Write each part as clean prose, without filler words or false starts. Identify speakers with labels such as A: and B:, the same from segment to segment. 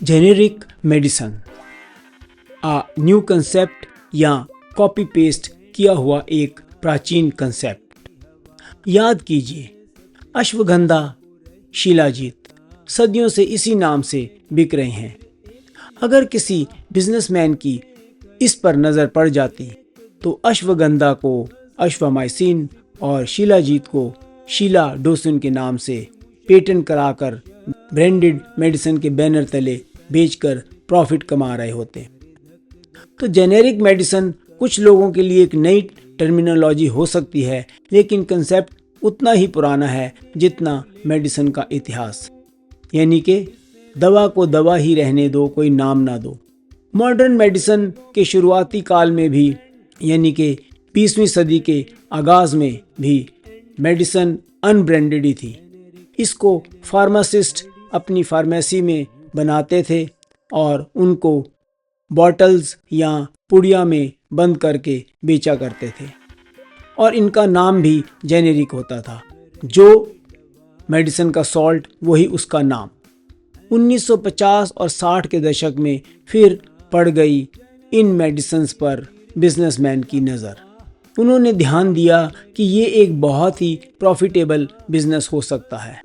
A: Generic medicine new concept या copy paste किया हुआ एक प्राचीन कंसेप्ट। याद कीजिए, अश्वगंधा, शिलाजीत सदियों से इसी नाम से बिक रहे हैं। अगर किसी बिजनेसमैन की इस पर नज़र पड़ जाती तो अश्वगंधा को अश्वामाइसिन और शिलाजीत को शीला डोसिन के नाम से पेटेंट कराकर ब्रांडेड मेडिसिन के बैनर तले बेचकर प्रॉफिट कमा रहे होते। तो जेनेरिक मेडिसिन कुछ लोगों के लिए एक नई टर्मिनोलॉजी हो सकती है, लेकिन कंसेप्ट उतना ही पुराना है जितना मेडिसिन का इतिहास, यानी कि दवा को दवा ही रहने दो, कोई नाम ना दो। मॉडर्न मेडिसिन के शुरुआती काल में भी, यानी कि 20वीं सदी के आगाज़ में भी मेडिसिन अनब्रांडेड ही थी। इसको फार्मासिस्ट अपनी फार्मेसी में बनाते थे और उनको बॉटल्स या पुड़िया में बंद करके बेचा करते थे, और इनका नाम भी जेनेरिक होता था। जो मेडिसिन का सॉल्ट वही उसका नाम। 1950 और 60 के दशक में फिर पड़ गई इन मेडिसिन्स पर बिजनेसमैन की नज़र। उन्होंने ध्यान दिया कि ये एक बहुत ही प्रॉफिटेबल बिजनेस हो सकता है।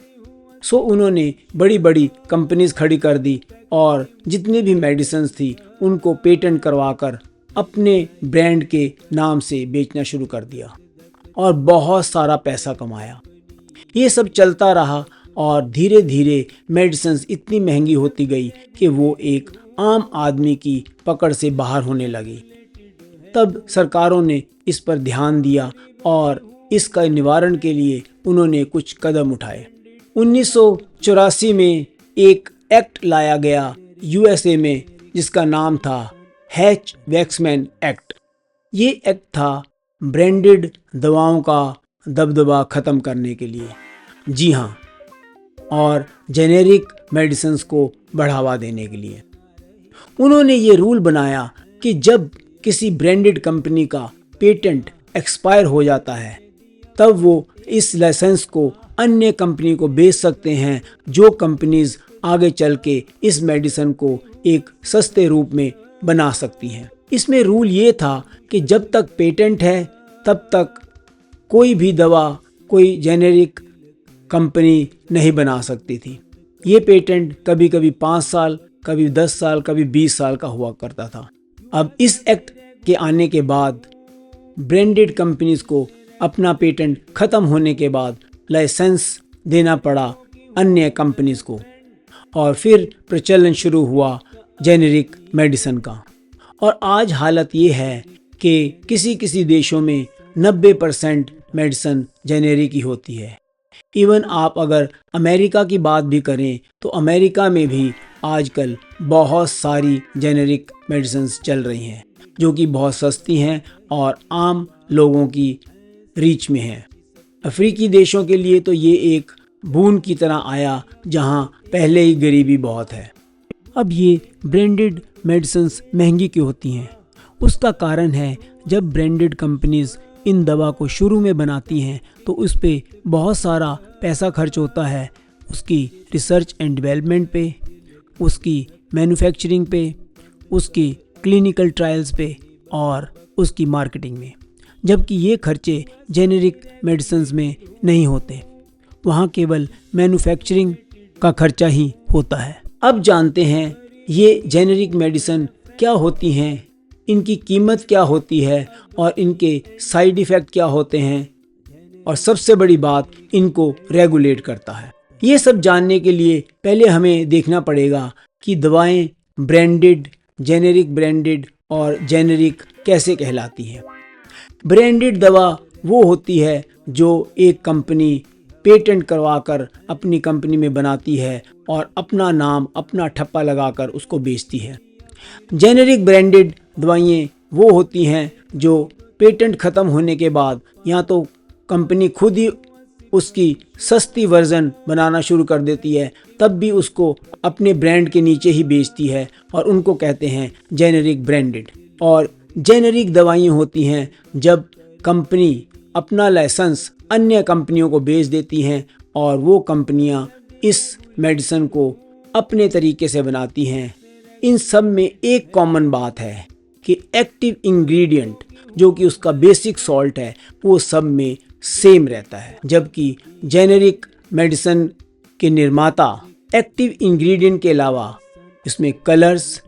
A: सो उन्होंने बड़ी बड़ी कंपनीज खड़ी कर दी और जितनी भी मेडिसिन्स थी उनको पेटेंट करवाकर अपने ब्रांड के नाम से बेचना शुरू कर दिया और बहुत सारा पैसा कमाया। ये सब चलता रहा और धीरे धीरे मेडिसिन्स इतनी महंगी होती गई कि वो एक आम आदमी की पकड़ से बाहर होने लगी। तब सरकारों ने इस पर ध्यान दिया और इसका निवारण के लिए उन्होंने कुछ कदम उठाए। 1984 में एक एक्ट लाया गया यूएसए में, जिसका नाम था हैच-वैक्समैन एक्ट। ये एक्ट था ब्रांडेड दवाओं का दबदबा ख़त्म करने के लिए, जी हाँ, और जेनेरिक मेडिसिन्स को बढ़ावा देने के लिए। उन्होंने ये रूल बनाया कि जब किसी ब्रांडेड कंपनी का पेटेंट एक्सपायर हो जाता है तब वो इस लाइसेंस को अन्य कंपनी को बेच सकते हैं, जो कंपनीज आगे चल के इस मेडिसिन को एक सस्ते रूप में बना सकती हैं। इसमें रूल ये था कि जब तक पेटेंट है तब तक कोई भी दवा कोई जेनेरिक कंपनी नहीं बना सकती थी। ये पेटेंट कभी कभी 5 साल, कभी 10 साल, कभी 20 साल का हुआ करता था। अब इस एक्ट के आने के बाद ब्रांडेड कंपनीज को अपना पेटेंट खत्म होने के बाद लाइसेंस देना पड़ा अन्य कंपनीज को, और फिर प्रचलन शुरू हुआ जेनेरिक मेडिसिन का। और आज हालत ये है कि किसी किसी देशों में 90% मेडिसिन जेनेरिक ही होती है। इवन आप अगर अमेरिका की बात भी करें तो अमेरिका में भी आजकल बहुत सारी जेनेरिक मेडिसिन्स चल रही हैं जो कि बहुत सस्ती हैं और आम लोगों की रीच में हैं। अफ्रीकी देशों के लिए तो ये एक बूंद की तरह आया जहां पहले ही गरीबी बहुत है। अब ये ब्रांडेड मेडिसिन्स महंगी क्यों होती हैं? उसका कारण है जब ब्रांडेड कंपनीज इन दवा को शुरू में बनाती हैं तो उस पे बहुत सारा पैसा खर्च होता है, उसकी रिसर्च एंड डेवलपमेंट पे, उसकी मैन्युफैक्चरिंग पे, उसकी क्लिनिकल ट्रायल्स पे और उसकी मार्केटिंग में। जबकि ये खर्चे जेनेरिक मेडिसिन्स में नहीं होते, वहाँ केवल मैन्युफैक्चरिंग का खर्चा ही होता है। अब जानते हैं ये जेनेरिक मेडिसिन क्या होती हैं, इनकी कीमत क्या होती है और इनके साइड इफ़ेक्ट क्या होते हैं, और सबसे बड़ी बात, इनको रेगुलेट करता है। ये सब जानने के लिए पहले हमें देखना पड़ेगा कि दवाएं ब्रांडेड, जेनेरिक ब्रांडेड और जेनेरिक कैसे कहलाती हैं। ब्रांडेड दवा वो होती है जो एक कंपनी पेटेंट करवाकर अपनी कंपनी में बनाती है और अपना नाम, अपना ठप्पा लगाकर उसको बेचती है। जेनेरिक ब्रांडेड दवाइयाँ वो होती हैं जो पेटेंट ख़त्म होने के बाद या तो कंपनी खुद ही उसकी सस्ती वर्जन बनाना शुरू कर देती है, तब भी उसको अपने ब्रांड के नीचे ही बेचती है और उनको कहते हैं जेनेरिक ब्रांडेड। और जेनेरिक दवाइयाँ होती हैं जब कंपनी अपना लाइसेंस अन्य कंपनियों को बेच देती हैं और वो कंपनियां इस मेडिसिन को अपने तरीके से बनाती हैं। इन सब में एक कॉमन बात है कि एक्टिव इंग्रेडिएंट जो कि उसका बेसिक सॉल्ट है वो सब में सेम रहता है, जबकि जेनेरिक मेडिसिन के निर्माता एक्टिव इंग्रेडिएंट के अलावा इसमें कलर्स,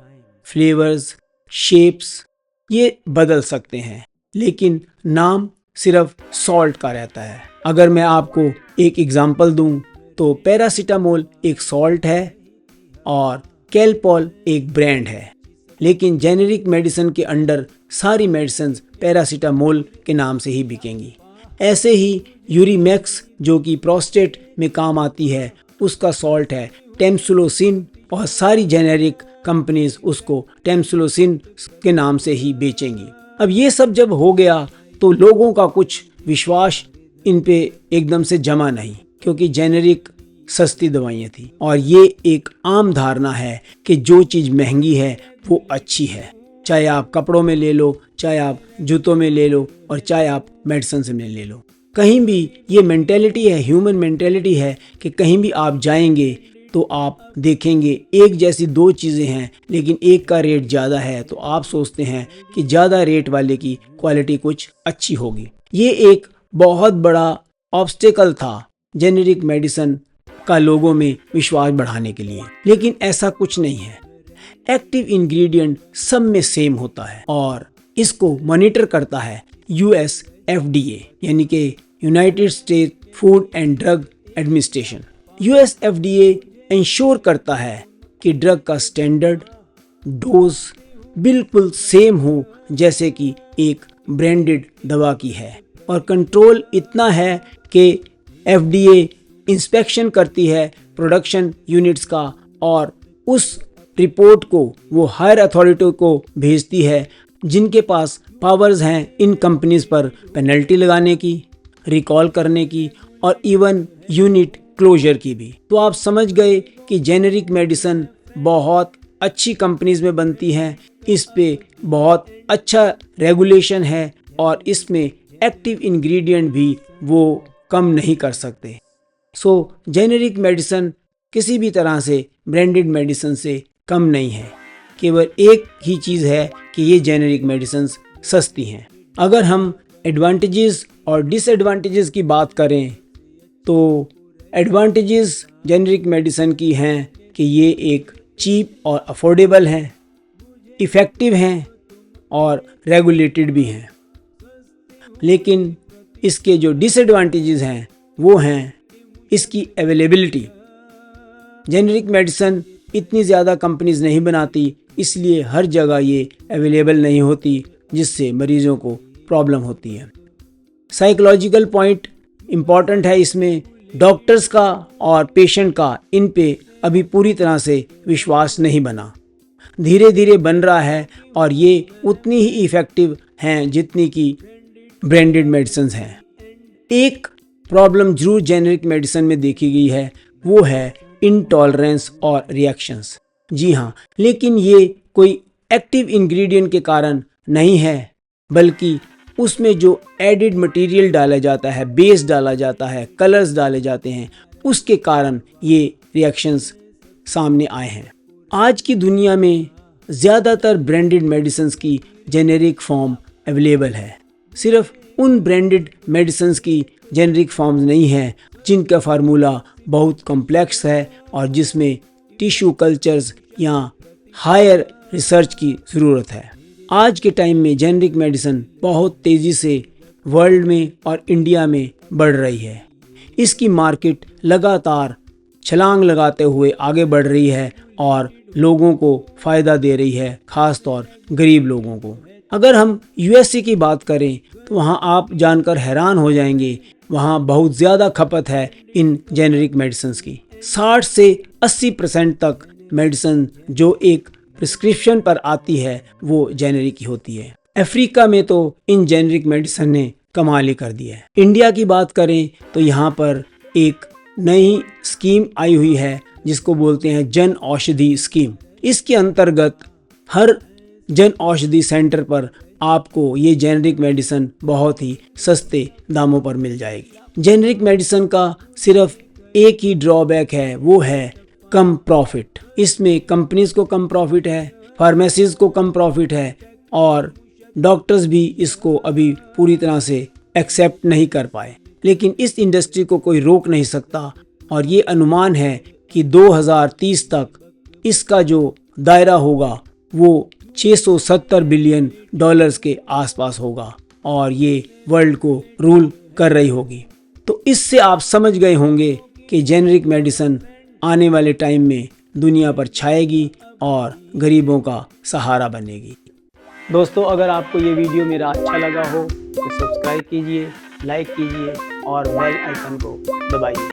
A: फ्लेवर्स, शेप्स ये बदल सकते हैं, लेकिन नाम सिर्फ सॉल्ट का रहता है। अगर मैं आपको एक एग्जांपल दूं तो पैरासीटामोल एक सॉल्ट है और कैलपॉल एक ब्रांड है, लेकिन जेनेरिक मेडिसिन के अंडर सारी मेडिसिन पैरासीटामोल के नाम से ही बिकेंगी। ऐसे ही यूरिमैक्स जो कि प्रोस्टेट में काम आती है उसका सॉल्ट है टेम्सुलोसिन और सारी जेनेरिक कंपनीज उसको टेम्सुलोसिन के नाम से ही बेचेंगी। अब ये सब जब हो गया तो लोगों का कुछ विश्वास इन पे एकदम से जमा नहीं, क्योंकि जेनेरिक सस्ती दवाइयाँ थी और ये एक आम धारणा है कि जो चीज़ महंगी है वो अच्छी है। चाहे आप कपड़ों में ले लो, चाहे आप जूतों में ले लो और चाहे आप मेडिसिन में ले लो, कहीं भी ये मेंटेलिटी है, ह्यूमन मेंटेलिटी है कि कहीं भी आप जाएंगे तो आप देखेंगे एक जैसी दो चीज़ें हैं लेकिन एक का रेट ज़्यादा है तो आप सोचते हैं कि ज़्यादा रेट वाले की क्वालिटी कुछ अच्छी होगी। ये एक बहुत बड़ा ऑब्स्टेकल था जेनेरिक मेडिसिन का लोगों में विश्वास बढ़ाने के लिए, लेकिन ऐसा कुछ नहीं है। एक्टिव इंग्रेडिएंट सब में सेम होता है और इसको मॉनिटर करता है यूएस FDA यानी कि United state food and drug administration. US FDA ensure करता है कि ड्रग का स्टैंडर्ड डोज बिल्कुल सेम हो जैसे कि एक ब्रांडेड दवा की है, और कंट्रोल इतना है कि FDA इंस्पेक्शन करती है प्रोडक्शन यूनिट्स का और उस रिपोर्ट को वो हायर अथॉरिटी को भेजती है जिनके पास पावर्स हैं इन कंपनीज पर पेनल्टी लगाने की, रिकॉल करने की और इवन यूनिट क्लोजर की भी। तो आप समझ गए कि जेनेरिक मेडिसिन बहुत अच्छी कंपनीज में बनती हैं, इस पे बहुत अच्छा रेगुलेशन है और इसमें एक्टिव इंग्रेडिएंट भी वो कम नहीं कर सकते। सो जेनेरिक मेडिसिन किसी भी तरह से ब्रांडेड मेडिसिन से कम नहीं है, केवल एक ही चीज़ है कि ये जेनेरिक मेडिसिन सस्ती हैं। अगर हम एडवांटेजेस और डिसएडवांटेजेस की बात करें तो एडवांटेजेस जेनेरिक मेडिसिन की हैं कि ये एक चीप और अफोर्डेबल हैं, इफ़ेक्टिव हैं और रेगुलेटेड भी हैं। लेकिन इसके जो डिसएडवांटेजेस हैं वो हैं इसकी अवेलेबिलिटी। जेनेरिक मेडिसिन इतनी ज़्यादा कंपनीज नहीं बनाती, इसलिए हर जगह ये अवेलेबल नहीं होती, जिससे मरीजों को प्रॉब्लम होती है। साइकोलॉजिकल पॉइंट इम्पॉर्टेंट है इसमें। डॉक्टर्स का और पेशेंट का इन पे अभी पूरी तरह से विश्वास नहीं बना, धीरे धीरे बन रहा है और ये उतनी ही इफ़ेक्टिव हैं जितनी की ब्रांडेड मेडिसिन हैं। एक प्रॉब्लम जरूर जेनेरिक मेडिसिन में देखी गई है, वो है इंटॉलरेंस और रिएक्शंस। जी हाँ, लेकिन ये कोई एक्टिव इंग्रेडिएंट के कारण नहीं है, बल्कि उसमें जो एडिड मटेरियल डाला जाता है, बेस डाला जाता है, कलर्स डाले जाते हैं, उसके कारण ये रिएक्शंस सामने आए हैं। आज की दुनिया में ज़्यादातर ब्रांडेड मेडिसिन की जेनेरिक फॉर्म अवेलेबल है। सिर्फ उन ब्रांडेड मेडिसिन की जेनेरिक फॉर्म्स नहीं है जिनका फार्मूला बहुत कॉम्प्लेक्स है और जिसमें टिश्यू कल्चर्स या हायर रिसर्च की ज़रूरत है। आज के टाइम में जेनेरिक मेडिसिन बहुत तेज़ी से वर्ल्ड में और इंडिया में बढ़ रही है। इसकी मार्केट लगातार छलांग लगाते हुए आगे बढ़ रही है और लोगों को फ़ायदा दे रही है, ख़ास तौर गरीब लोगों को। अगर हम यूएसए की बात करें तो वहाँ आप जानकर हैरान हो जाएंगे, वहाँ बहुत ज़्यादा खपत है इन जेनेरिक मेडिसिन की। 60 से 80% तक मेडिसिन जो एक प्रिस्क्रिप्शन पर आती है वो जेनेरिक ही होती है। अफ्रीका में तो इन जेनेरिक मेडिसिन ने कमाल ही कर दिया है। इंडिया की बात करें तो यहाँ पर एक नई स्कीम आई हुई है जिसको बोलते हैं जन औषधि स्कीम। इसके अंतर्गत हर जन औषधि सेंटर पर आपको ये जेनेरिक मेडिसिन बहुत ही सस्ते दामों पर मिल जाएगी। जेनेरिक मेडिसिन का सिर्फ एक ही ड्रॉबैक है, वो है कम प्रॉफिट। इसमें कंपनीज को कम प्रॉफिट है, फार्मेसीज को कम प्रॉफिट है और डॉक्टर्स भी इसको अभी पूरी तरह से एक्सेप्ट नहीं कर पाए। लेकिन इस इंडस्ट्री को कोई रोक नहीं सकता और ये अनुमान है कि 2030 तक इसका जो दायरा होगा वो 670 बिलियन डॉलर्स के आसपास होगा और ये वर्ल्ड को रूल कर रही होगी। तो इससे आप समझ गए होंगे कि जेनेरिक मेडिसिन आने वाले टाइम में दुनिया पर छाएगी और गरीबों का सहारा बनेगी। दोस्तों, अगर आपको ये वीडियो मेरा अच्छा लगा हो तो सब्सक्राइब कीजिए, लाइक कीजिए और बेल आइकन को दबाइए।